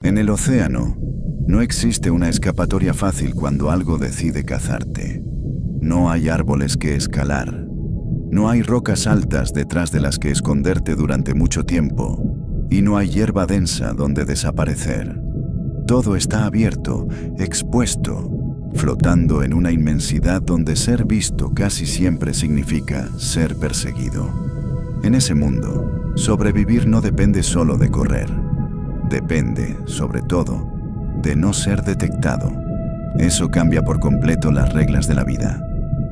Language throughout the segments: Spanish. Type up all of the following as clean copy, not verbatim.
En el océano, no existe una escapatoria fácil cuando algo decide cazarte. No hay árboles que escalar. No hay rocas altas detrás de las que esconderte durante mucho tiempo. Y no hay hierba densa donde desaparecer. Todo está abierto, expuesto, flotando en una inmensidad donde ser visto casi siempre significa ser perseguido. En ese mundo, sobrevivir no depende solo de correr. Depende, sobre todo, de no ser detectado. Eso cambia por completo las reglas de la vida.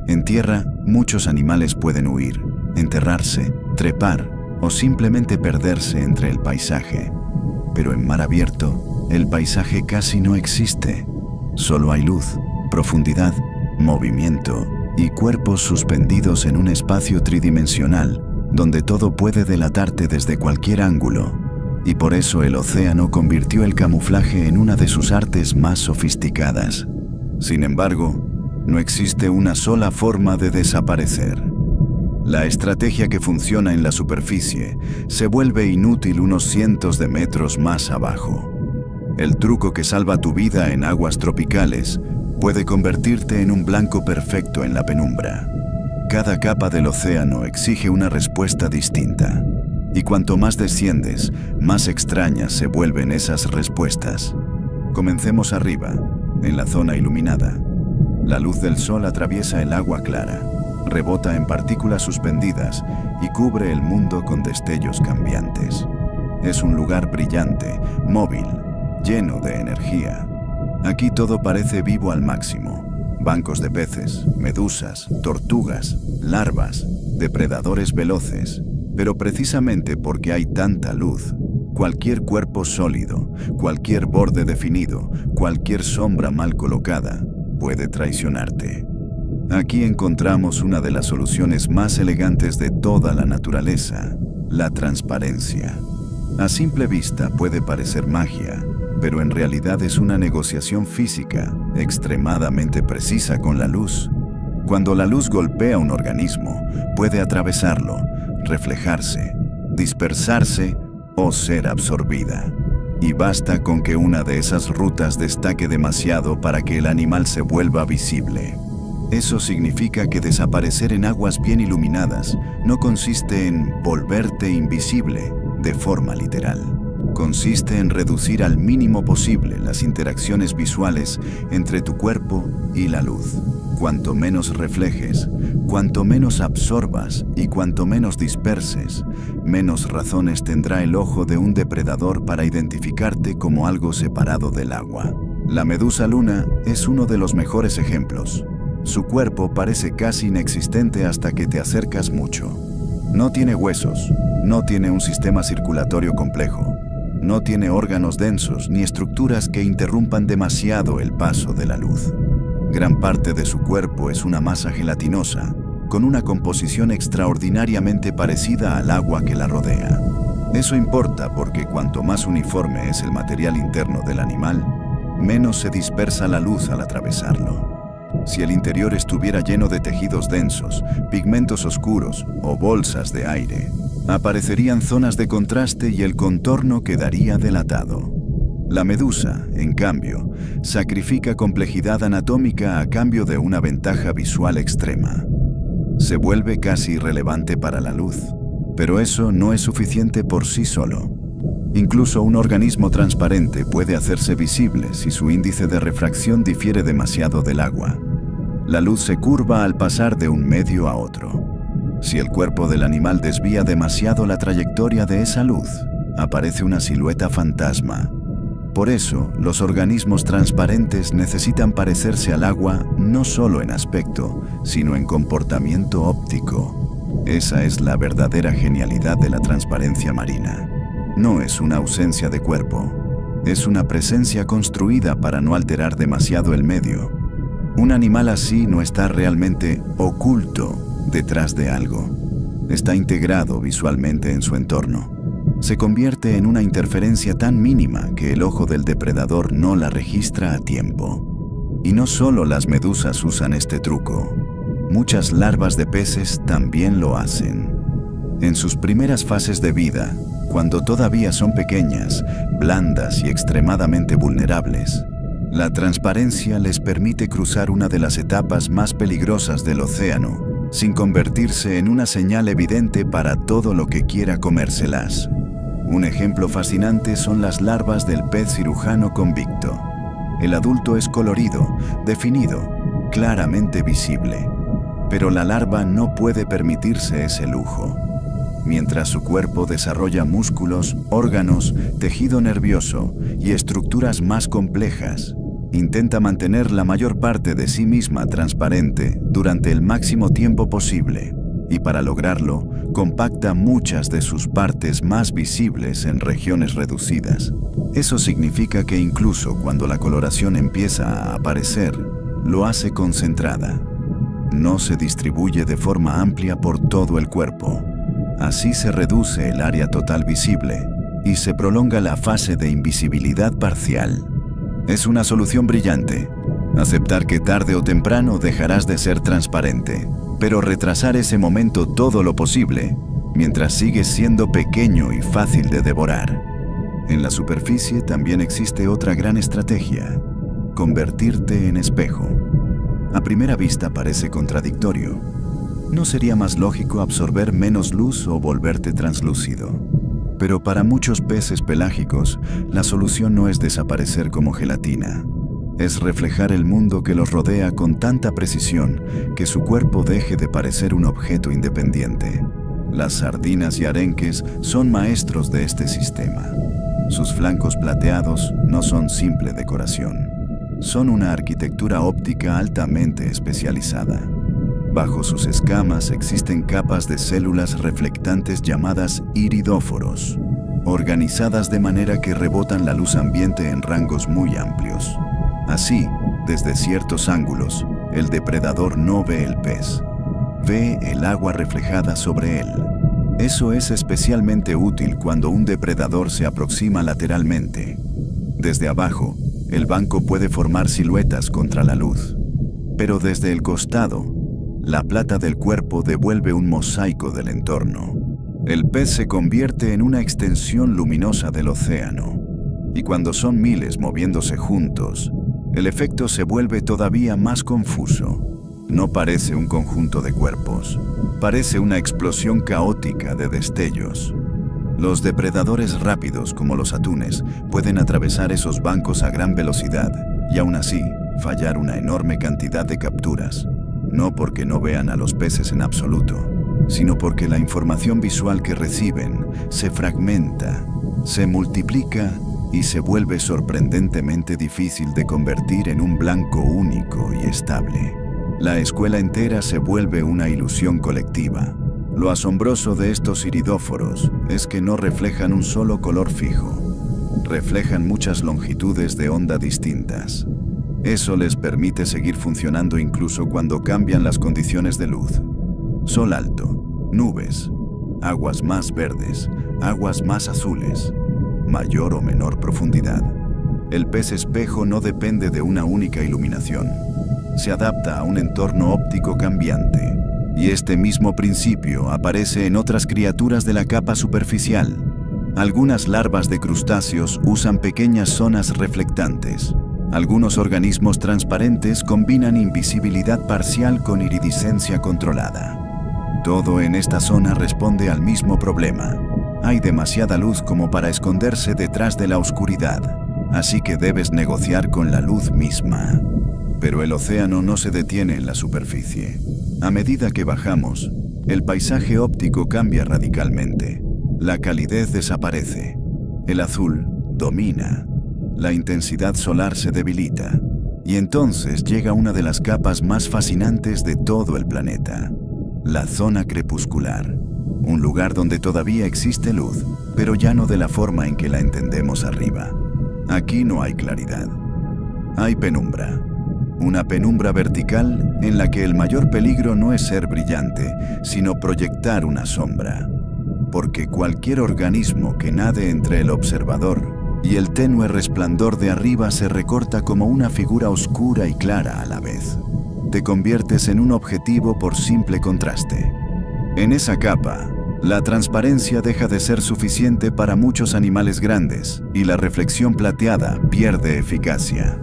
En tierra, muchos animales pueden huir, enterrarse, trepar o simplemente perderse entre el paisaje. Pero en mar abierto, el paisaje casi no existe. Solo hay luz, profundidad, movimiento y cuerpos suspendidos en un espacio tridimensional donde todo puede delatarte desde cualquier ángulo. Y por eso el océano convirtió el camuflaje en una de sus artes más sofisticadas. Sin embargo, no existe una sola forma de desaparecer. La estrategia que funciona en la superficie se vuelve inútil unos cientos de metros más abajo. El truco que salva tu vida en aguas tropicales puede convertirte en un blanco perfecto en la penumbra. Cada capa del océano exige una respuesta distinta. Y cuanto más desciendes, más extrañas se vuelven esas respuestas. Comencemos arriba, en la zona iluminada. La luz del sol atraviesa el agua clara, rebota en partículas suspendidas y cubre el mundo con destellos cambiantes. Es un lugar brillante, móvil, lleno de energía. Aquí todo parece vivo al máximo. Bancos de peces, medusas, tortugas, larvas, depredadores veloces. Pero precisamente porque hay tanta luz, cualquier cuerpo sólido, cualquier borde definido, cualquier sombra mal colocada, puede traicionarte. Aquí encontramos una de las soluciones más elegantes de toda la naturaleza, la transparencia. A simple vista puede parecer magia, pero en realidad es una negociación física extremadamente precisa con la luz. Cuando la luz golpea un organismo, puede atravesarlo, reflejarse, dispersarse o ser absorbida. Y basta con que una de esas rutas destaque demasiado para que el animal se vuelva visible. Eso significa que desaparecer en aguas bien iluminadas no consiste en volverte invisible de forma literal. Consiste en reducir al mínimo posible las interacciones visuales entre tu cuerpo y la luz. Cuanto menos reflejes, cuanto menos absorbas y cuanto menos disperses, menos razones tendrá el ojo de un depredador para identificarte como algo separado del agua. La medusa luna es uno de los mejores ejemplos. Su cuerpo parece casi inexistente hasta que te acercas mucho. No tiene huesos, no tiene un sistema circulatorio complejo, no tiene órganos densos ni estructuras que interrumpan demasiado el paso de la luz. Gran parte de su cuerpo es una masa gelatinosa, con una composición extraordinariamente parecida al agua que la rodea. Eso importa porque cuanto más uniforme es el material interno del animal, menos se dispersa la luz al atravesarlo. Si el interior estuviera lleno de tejidos densos, pigmentos oscuros o bolsas de aire, aparecerían zonas de contraste y el contorno quedaría delatado. La medusa, en cambio, sacrifica complejidad anatómica a cambio de una ventaja visual extrema. Se vuelve casi irrelevante para la luz, pero eso no es suficiente por sí solo. Incluso un organismo transparente puede hacerse visible si su índice de refracción difiere demasiado del agua. La luz se curva al pasar de un medio a otro. Si el cuerpo del animal desvía demasiado la trayectoria de esa luz, aparece una silueta fantasma. Por eso, los organismos transparentes necesitan parecerse al agua no solo en aspecto, sino en comportamiento óptico. Esa es la verdadera genialidad de la transparencia marina. No es una ausencia de cuerpo, es una presencia construida para no alterar demasiado el medio. Un animal así no está realmente oculto detrás de algo. Está integrado visualmente en su entorno. Se convierte en una interferencia tan mínima que el ojo del depredador no la registra a tiempo. Y no solo las medusas usan este truco. Muchas larvas de peces también lo hacen. En sus primeras fases de vida, cuando todavía son pequeñas, blandas y extremadamente vulnerables. La transparencia les permite cruzar una de las etapas más peligrosas del océano, sin convertirse en una señal evidente para todo lo que quiera comérselas. Un ejemplo fascinante son las larvas del pez cirujano convicto. El adulto es colorido, definido, claramente visible. Pero la larva no puede permitirse ese lujo. Mientras su cuerpo desarrolla músculos, órganos, tejido nervioso y estructuras más complejas, intenta mantener la mayor parte de sí misma transparente durante el máximo tiempo posible, y para lograrlo, compacta muchas de sus partes más visibles en regiones reducidas. Eso significa que incluso cuando la coloración empieza a aparecer, lo hace concentrada. No se distribuye de forma amplia por todo el cuerpo. Así se reduce el área total visible y se prolonga la fase de invisibilidad parcial. Es una solución brillante. Aceptar que tarde o temprano dejarás de ser transparente, pero retrasar ese momento todo lo posible, mientras sigues siendo pequeño y fácil de devorar. En la superficie también existe otra gran estrategia: convertirte en espejo. A primera vista parece contradictorio. ¿No sería más lógico absorber menos luz o volverte translúcido? Pero para muchos peces pelágicos, la solución no es desaparecer como gelatina. Es reflejar el mundo que los rodea con tanta precisión que su cuerpo deje de parecer un objeto independiente. Las sardinas y arenques son maestros de este sistema. Sus flancos plateados no son simple decoración. Son una arquitectura óptica altamente especializada. Bajo sus escamas existen capas de células reflectantes llamadas iridóforos, organizadas de manera que rebotan la luz ambiente en rangos muy amplios. Así, desde ciertos ángulos, el depredador no ve el pez, ve el agua reflejada sobre él. Eso es especialmente útil cuando un depredador se aproxima lateralmente. Desde abajo, el banco puede formar siluetas contra la luz, pero desde el costado, la plata del cuerpo devuelve un mosaico del entorno. El pez se convierte en una extensión luminosa del océano, y cuando son miles moviéndose juntos, el efecto se vuelve todavía más confuso. No parece un conjunto de cuerpos, parece una explosión caótica de destellos. Los depredadores rápidos, como los atunes, pueden atravesar esos bancos a gran velocidad y aún así fallar una enorme cantidad de capturas. No porque no vean a los peces en absoluto, sino porque la información visual que reciben se fragmenta, se multiplica y se vuelve sorprendentemente difícil de convertir en un blanco único y estable. La escuela entera se vuelve una ilusión colectiva. Lo asombroso de estos iridóforos es que no reflejan un solo color fijo. Reflejan muchas longitudes de onda distintas. Eso les permite seguir funcionando incluso cuando cambian las condiciones de luz. Sol alto, nubes, aguas más verdes, aguas más azules, mayor o menor profundidad. El pez espejo no depende de una única iluminación. Se adapta a un entorno óptico cambiante. Y este mismo principio aparece en otras criaturas de la capa superficial. Algunas larvas de crustáceos usan pequeñas zonas reflectantes. Algunos organismos transparentes combinan invisibilidad parcial con iridiscencia controlada. Todo en esta zona responde al mismo problema. Hay demasiada luz como para esconderse detrás de la oscuridad, así que debes negociar con la luz misma. Pero el océano no se detiene en la superficie. A medida que bajamos, el paisaje óptico cambia radicalmente. La calidez desaparece. El azul domina. La intensidad solar se debilita. Y entonces llega una de las capas más fascinantes de todo el planeta. La zona crepuscular. Un lugar donde todavía existe luz, pero ya no de la forma en que la entendemos arriba. Aquí no hay claridad. Hay penumbra. Una penumbra vertical en la que el mayor peligro no es ser brillante, sino proyectar una sombra. Porque cualquier organismo que nade entre el observador y el tenue resplandor de arriba se recorta como una figura oscura y clara a la vez. Te conviertes en un objetivo por simple contraste. En esa capa, La transparencia deja de ser suficiente para muchos animales grandes y la reflexión plateada pierde eficacia.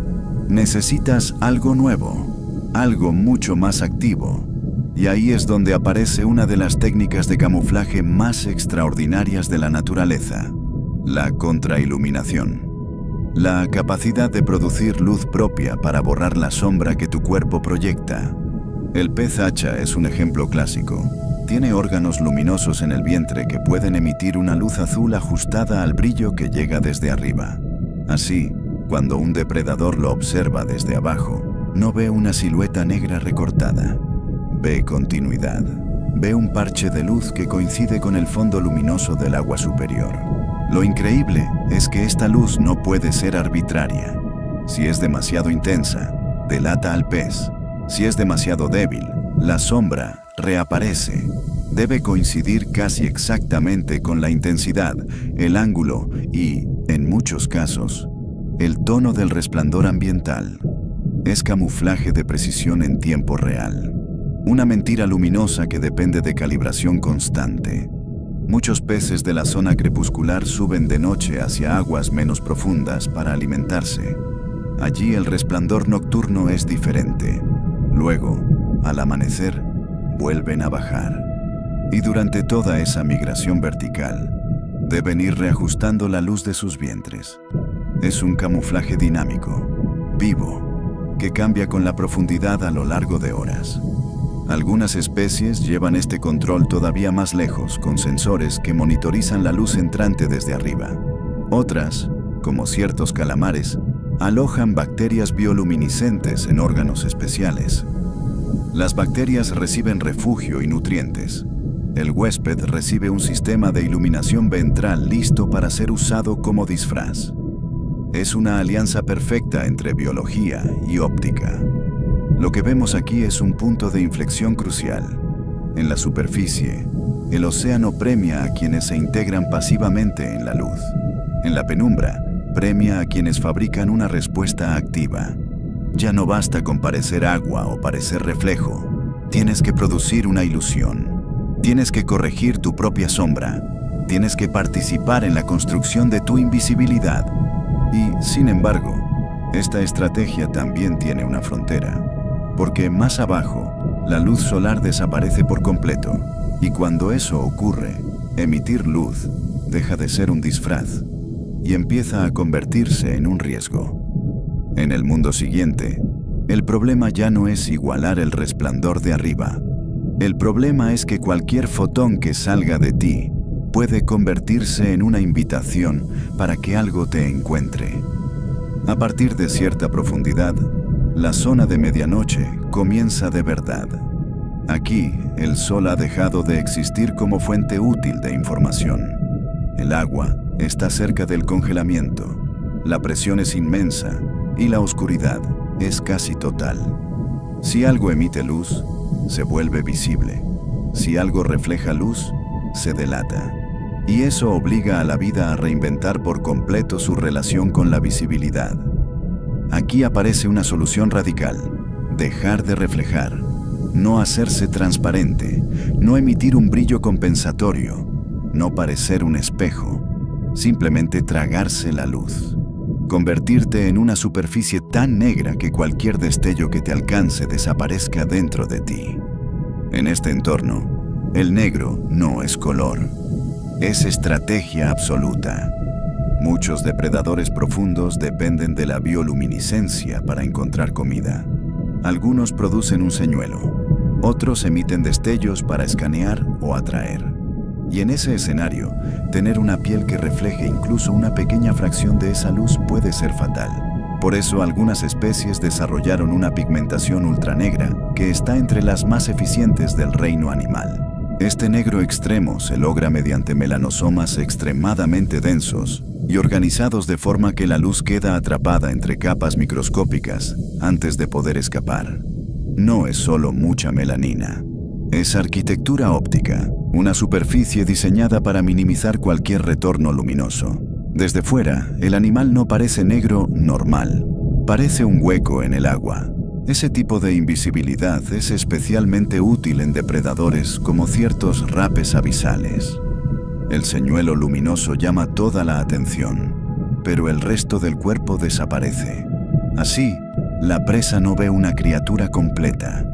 Necesitas algo nuevo, algo mucho más activo. Y ahí es donde aparece una de las técnicas de camuflaje más extraordinarias de la naturaleza, la contrailuminación. La capacidad de producir luz propia para borrar la sombra que tu cuerpo proyecta. El pez hacha es un ejemplo clásico. Tiene órganos luminosos en el vientre que pueden emitir una luz azul ajustada al brillo que llega desde arriba. Así, cuando un depredador lo observa desde abajo, no ve una silueta negra recortada. Ve continuidad. Ve un parche de luz que coincide con el fondo luminoso del agua superior. Lo increíble es que esta luz no puede ser arbitraria. Si es demasiado intensa, delata al pez. Si es demasiado débil, la sombra reaparece. Debe coincidir casi exactamente con la intensidad, el ángulo y, en muchos casos, el tono del resplandor ambiental. Es camuflaje de precisión en tiempo real. Una mentira luminosa que depende de calibración constante. Muchos peces de la zona crepuscular suben de noche hacia aguas menos profundas para alimentarse. Allí el resplandor nocturno es diferente. Luego, al amanecer, vuelven a bajar. Y durante toda esa migración vertical, deben ir reajustando la luz de sus vientres. Es un camuflaje dinámico, vivo, que cambia con la profundidad a lo largo de horas. Algunas especies llevan este control todavía más lejos con sensores que monitorizan la luz entrante desde arriba. Otras, como ciertos calamares, alojan bacterias bioluminiscentes en órganos especiales. Las bacterias reciben refugio y nutrientes. El huésped recibe un sistema de iluminación ventral listo para ser usado como disfraz. Es una alianza perfecta entre biología y óptica. Lo que vemos aquí es un punto de inflexión crucial. En la superficie, el océano premia a quienes se integran pasivamente en la luz. En la penumbra, premia a quienes fabrican una respuesta activa. Ya no basta con parecer agua o parecer reflejo. Tienes que producir una ilusión. Tienes que corregir tu propia sombra. Tienes que participar en la construcción de tu invisibilidad. Y, sin embargo, esta estrategia también tiene una frontera. Porque más abajo, la luz solar desaparece por completo, y cuando eso ocurre, emitir luz deja de ser un disfraz y empieza a convertirse en un riesgo. En el mundo siguiente, el problema ya no es igualar el resplandor de arriba. El problema es que cualquier fotón que salga de ti puede convertirse en una invitación para que algo te encuentre. A partir de cierta profundidad, la zona de medianoche comienza de verdad. Aquí, el sol ha dejado de existir como fuente útil de información. El agua está cerca del congelamiento, la presión es inmensa y la oscuridad es casi total. Si algo emite luz, se vuelve visible. Si algo refleja luz, se delata. Y eso obliga a la vida a reinventar por completo su relación con la visibilidad. Aquí aparece una solución radical: dejar de reflejar, no hacerse transparente, no emitir un brillo compensatorio, no parecer un espejo, simplemente tragarse la luz. Convertirte en una superficie tan negra que cualquier destello que te alcance desaparezca dentro de ti. En este entorno, el negro no es color, es estrategia absoluta. Muchos depredadores profundos dependen de la bioluminiscencia para encontrar comida. Algunos producen un señuelo, otros emiten destellos para escanear o atraer. Y en ese escenario, tener una piel que refleje incluso una pequeña fracción de esa luz puede ser fatal. Por eso algunas especies desarrollaron una pigmentación ultranegra que está entre las más eficientes del reino animal. Este negro extremo se logra mediante melanosomas extremadamente densos y organizados de forma que la luz queda atrapada entre capas microscópicas antes de poder escapar. No es solo mucha melanina. Es arquitectura óptica, una superficie diseñada para minimizar cualquier retorno luminoso. Desde fuera, el animal no parece negro normal. Parece un hueco en el agua. Ese tipo de invisibilidad es especialmente útil en depredadores como ciertos rapes abisales. El señuelo luminoso llama toda la atención, pero el resto del cuerpo desaparece. Así, la presa no ve una criatura completa,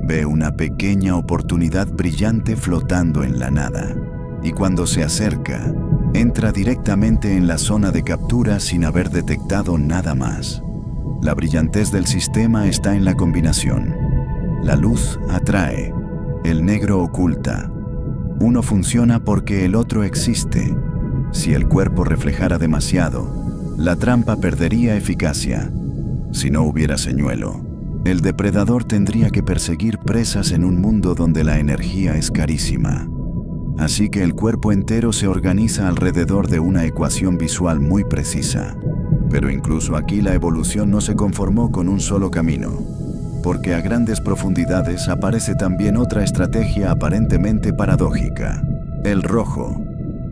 ve una pequeña oportunidad brillante flotando en la nada, y cuando se acerca, entra directamente en la zona de captura sin haber detectado nada más. La brillantez del sistema está en la combinación. La luz atrae, el negro oculta. Uno funciona porque el otro existe. Si el cuerpo reflejara demasiado, la trampa perdería eficacia. Si no hubiera señuelo, el depredador tendría que perseguir presas en un mundo donde la energía es carísima. Así que el cuerpo entero se organiza alrededor de una ecuación visual muy precisa. Pero incluso aquí la evolución no se conformó con un solo camino, porque a grandes profundidades aparece también otra estrategia aparentemente paradójica: el rojo.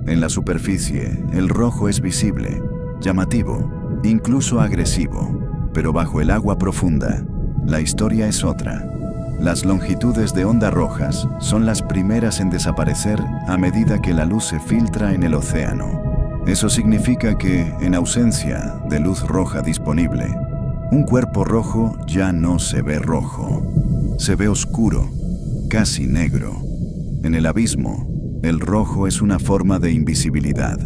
En la superficie, el rojo es visible, llamativo, incluso agresivo, pero bajo el agua profunda, la historia es otra. Las longitudes de onda rojas son las primeras en desaparecer a medida que la luz se filtra en el océano. Eso significa que, en ausencia de luz roja disponible, un cuerpo rojo ya no se ve rojo. Se ve oscuro, casi negro. En el abismo, el rojo es una forma de invisibilidad,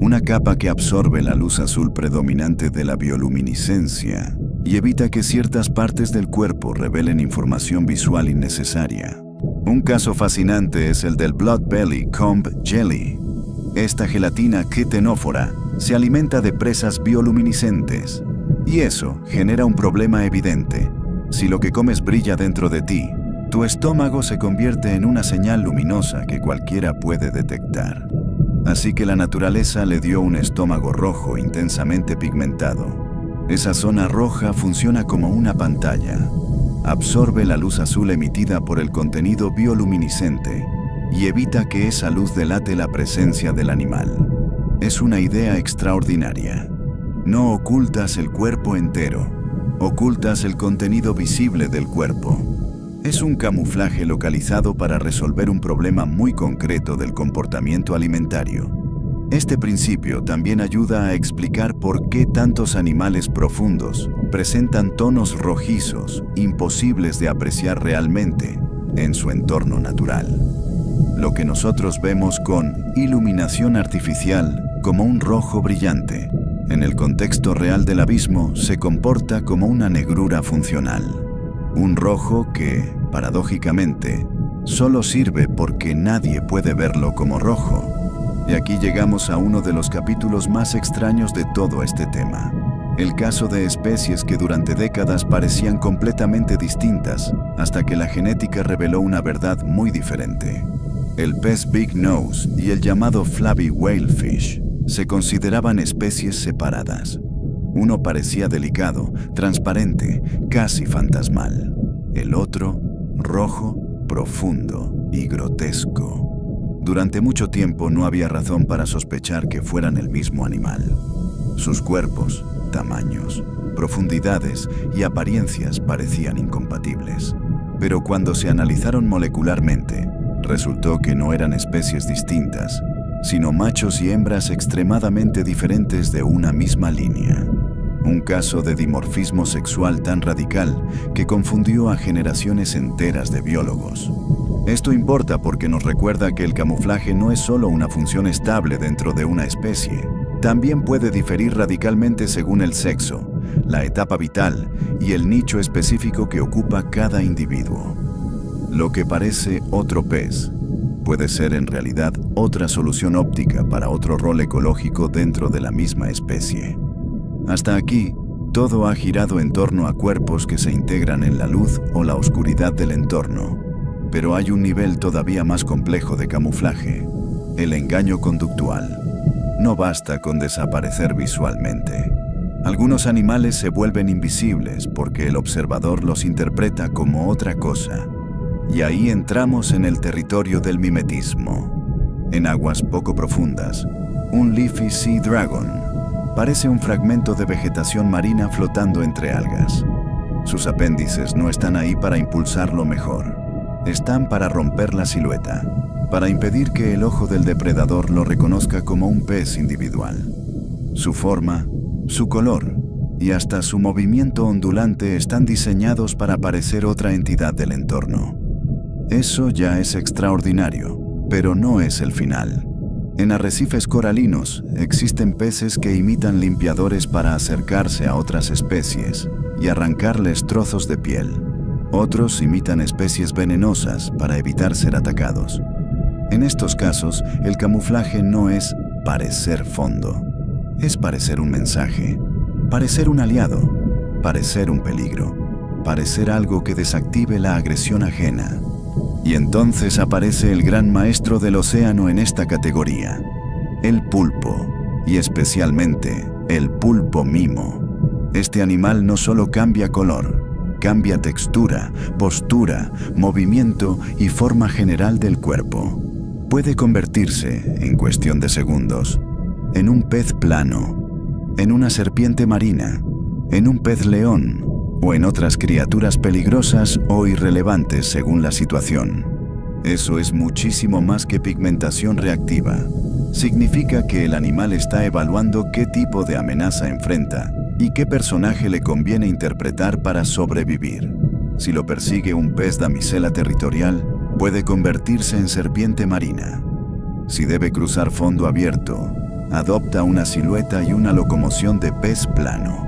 una capa que absorbe la luz azul predominante de la bioluminiscencia y evita que ciertas partes del cuerpo revelen información visual innecesaria. Un caso fascinante es el del Blood Belly Comb Jelly. Esta gelatina quetenófora se alimenta de presas bioluminiscentes, y eso genera un problema evidente. Si lo que comes brilla dentro de ti, tu estómago se convierte en una señal luminosa que cualquiera puede detectar. Así que la naturaleza le dio un estómago rojo intensamente pigmentado. Esa zona roja funciona como una pantalla. Absorbe la luz azul emitida por el contenido bioluminiscente y evita que esa luz delate la presencia del animal. Es una idea extraordinaria. No ocultas el cuerpo entero, ocultas el contenido visible del cuerpo. Es un camuflaje localizado para resolver un problema muy concreto del comportamiento alimentario. Este principio también ayuda a explicar por qué tantos animales profundos presentan tonos rojizos imposibles de apreciar realmente en su entorno natural. Lo que nosotros vemos con iluminación artificial como un rojo brillante, en el contexto real del abismo se comporta como una negrura funcional. Un rojo que, paradójicamente, solo sirve porque nadie puede verlo como rojo. Y aquí llegamos a uno de los capítulos más extraños de todo este tema. El caso de especies que durante décadas parecían completamente distintas, hasta que la genética reveló una verdad muy diferente. El pez Big Nose y el llamado Flabby Whalefish se consideraban especies separadas. Uno parecía delicado, transparente, casi fantasmal. El otro, rojo, profundo y grotesco. Durante mucho tiempo no había razón para sospechar que fueran el mismo animal. Sus cuerpos, tamaños, profundidades y apariencias parecían incompatibles. Pero cuando se analizaron molecularmente, resultó que no eran especies distintas, sino machos y hembras extremadamente diferentes de una misma línea. Un caso de dimorfismo sexual tan radical que confundió a generaciones enteras de biólogos. Esto importa porque nos recuerda que el camuflaje no es solo una función estable dentro de una especie. También puede diferir radicalmente según el sexo, la etapa vital y el nicho específico que ocupa cada individuo. Lo que parece otro pez puede ser en realidad otra solución óptica para otro rol ecológico dentro de la misma especie. Hasta aquí, todo ha girado en torno a cuerpos que se integran en la luz o la oscuridad del entorno. Pero hay un nivel todavía más complejo de camuflaje: el engaño conductual. No basta con desaparecer visualmente. Algunos animales se vuelven invisibles porque el observador los interpreta como otra cosa. Y ahí entramos en el territorio del mimetismo. En aguas poco profundas, un Leafy Sea Dragon parece un fragmento de vegetación marina flotando entre algas. Sus apéndices no están ahí para impulsarlo mejor. Están para romper la silueta, para impedir que el ojo del depredador lo reconozca como un pez individual. Su forma, su color y hasta su movimiento ondulante están diseñados para parecer otra entidad del entorno. Eso ya es extraordinario, pero no es el final. En arrecifes coralinos existen peces que imitan limpiadores para acercarse a otras especies y arrancarles trozos de piel. Otros imitan especies venenosas para evitar ser atacados. En estos casos, el camuflaje no es parecer fondo, es parecer un mensaje, parecer un aliado, parecer un peligro, parecer algo que desactive la agresión ajena. Y entonces aparece el gran maestro del océano en esta categoría, el pulpo, y especialmente el pulpo mimo. Este animal no solo cambia color, cambia textura, postura, movimiento y forma general del cuerpo. Puede convertirse, en cuestión de segundos, en un pez plano, en una serpiente marina, en un pez león o en otras criaturas peligrosas o irrelevantes según la situación. Eso es muchísimo más que pigmentación reactiva. Significa que el animal está evaluando qué tipo de amenaza enfrenta y qué personaje le conviene interpretar para sobrevivir. Si lo persigue un pez damisela territorial, puede convertirse en serpiente marina. Si debe cruzar fondo abierto, adopta una silueta y una locomoción de pez plano.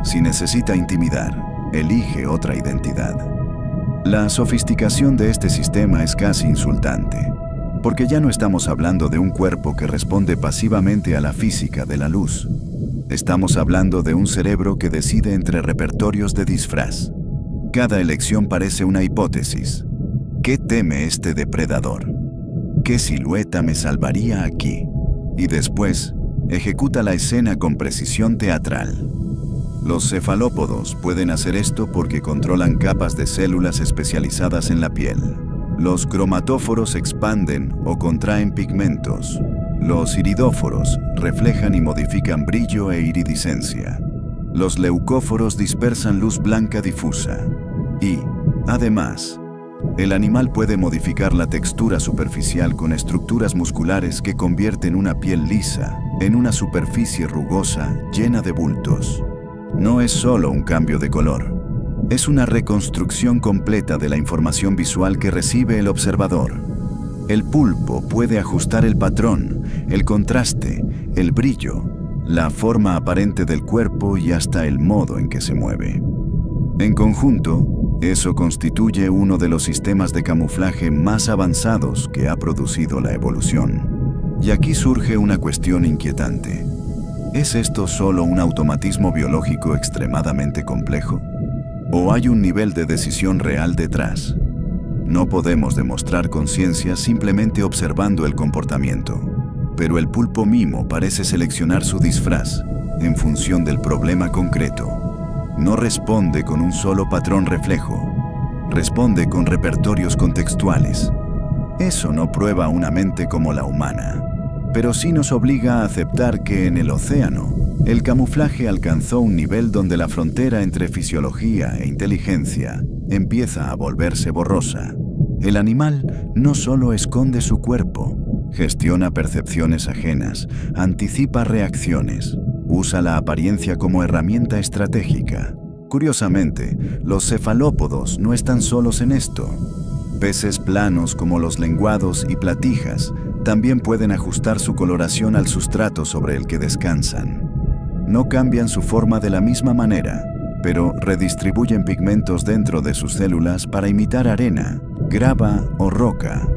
Si necesita intimidar, elige otra identidad. La sofisticación de este sistema es casi insultante, porque ya no estamos hablando de un cuerpo que responde pasivamente a la física de la luz. Estamos hablando de un cerebro que decide entre repertorios de disfraz. Cada elección parece una hipótesis. ¿Qué teme este depredador? ¿Qué silueta me salvaría aquí? Y después, ejecuta la escena con precisión teatral. Los cefalópodos pueden hacer esto porque controlan capas de células especializadas en la piel. Los cromatóforos expanden o contraen pigmentos. Los iridóforos reflejan y modifican brillo e iridiscencia. Los leucóforos dispersan luz blanca difusa. Y, además, el animal puede modificar la textura superficial con estructuras musculares que convierten una piel lisa en una superficie rugosa llena de bultos. No es solo un cambio de color, es una reconstrucción completa de la información visual que recibe el observador. El pulpo puede ajustar el patrón, el contraste, el brillo, la forma aparente del cuerpo y hasta el modo en que se mueve. En conjunto, eso constituye uno de los sistemas de camuflaje más avanzados que ha producido la evolución. Y aquí surge una cuestión inquietante. ¿Es esto solo un automatismo biológico extremadamente complejo? ¿O hay un nivel de decisión real detrás? No podemos demostrar conciencia simplemente observando el comportamiento, pero el pulpo mimo parece seleccionar su disfraz en función del problema concreto. No responde con un solo patrón reflejo, responde con repertorios contextuales. Eso no prueba una mente como la humana, pero sí nos obliga a aceptar que en el océano, el camuflaje alcanzó un nivel donde la frontera entre fisiología e inteligencia empieza a volverse borrosa. El animal no solo esconde su cuerpo, gestiona percepciones ajenas, anticipa reacciones, usa la apariencia como herramienta estratégica. Curiosamente, los cefalópodos no están solos en esto. Peces planos como los lenguados y platijas también pueden ajustar su coloración al sustrato sobre el que descansan. No cambian su forma de la misma manera, pero redistribuyen pigmentos dentro de sus células para imitar arena, grava o roca.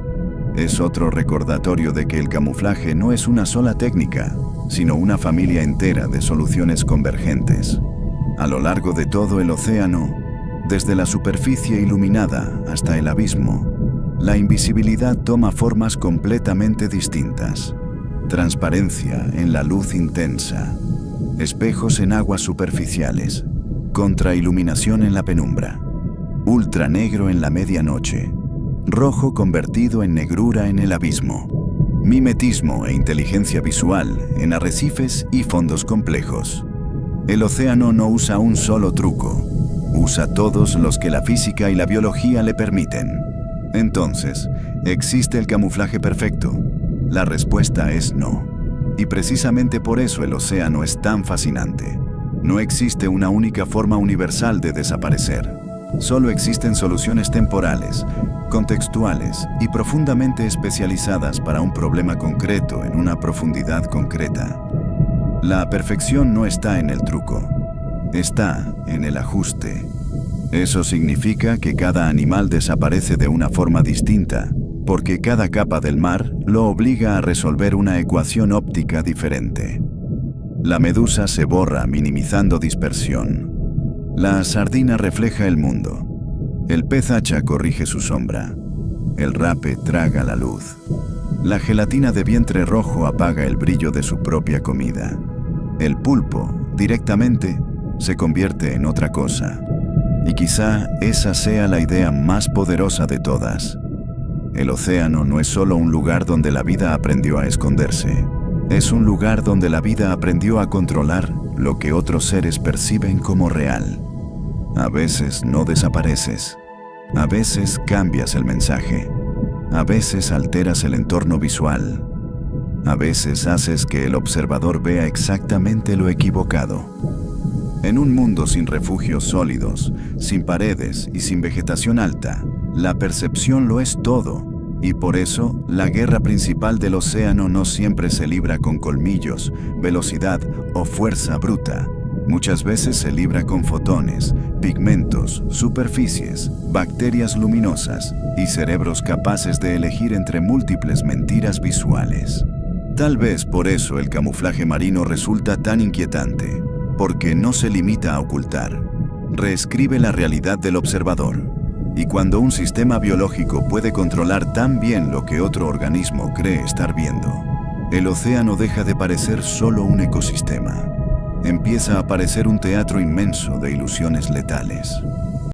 Es otro recordatorio de que el camuflaje no es una sola técnica, sino una familia entera de soluciones convergentes. A lo largo de todo el océano, desde la superficie iluminada hasta el abismo, la invisibilidad toma formas completamente distintas. Transparencia en la luz intensa, espejos en aguas superficiales, contrailuminación en la penumbra, ultranegro en la medianoche, rojo convertido en negrura en el abismo, mimetismo e inteligencia visual en arrecifes y fondos complejos. El océano no usa un solo truco, Usa todos los que la física y la biología le permiten. Entonces, ¿existe el camuflaje perfecto? La respuesta es no. Y precisamente por eso el océano es tan fascinante. No existe una única forma universal de desaparecer. Solo existen soluciones temporales, contextuales y profundamente especializadas para un problema concreto en una profundidad concreta. La perfección no está en el truco, está en el ajuste. Eso significa que cada animal desaparece de una forma distinta, porque cada capa del mar lo obliga a resolver una ecuación óptica diferente. La medusa se borra minimizando dispersión. La sardina refleja el mundo. El pez hacha corrige su sombra. El rape traga la luz. La gelatina de vientre rojo apaga el brillo de su propia comida. El pulpo, directamente, se convierte en otra cosa. Y quizá esa sea la idea más poderosa de todas. El océano no es solo un lugar donde la vida aprendió a esconderse. Es un lugar donde la vida aprendió a controlar lo que otros seres perciben como real. A veces no desapareces. A veces cambias el mensaje. A veces alteras el entorno visual. A veces haces que el observador vea exactamente lo equivocado. En un mundo sin refugios sólidos, sin paredes y sin vegetación alta, la percepción lo es todo. Y por eso, la guerra principal del océano no siempre se libra con colmillos, velocidad o fuerza bruta. Muchas veces se libra con fotones, pigmentos, superficies, bacterias luminosas y cerebros capaces de elegir entre múltiples mentiras visuales. Tal vez por eso el camuflaje marino resulta tan inquietante, porque no se limita a ocultar, reescribe la realidad del observador. Y cuando un sistema biológico puede controlar tan bien lo que otro organismo cree estar viendo, el océano deja de parecer solo un ecosistema. Empieza a parecer un teatro inmenso de ilusiones letales.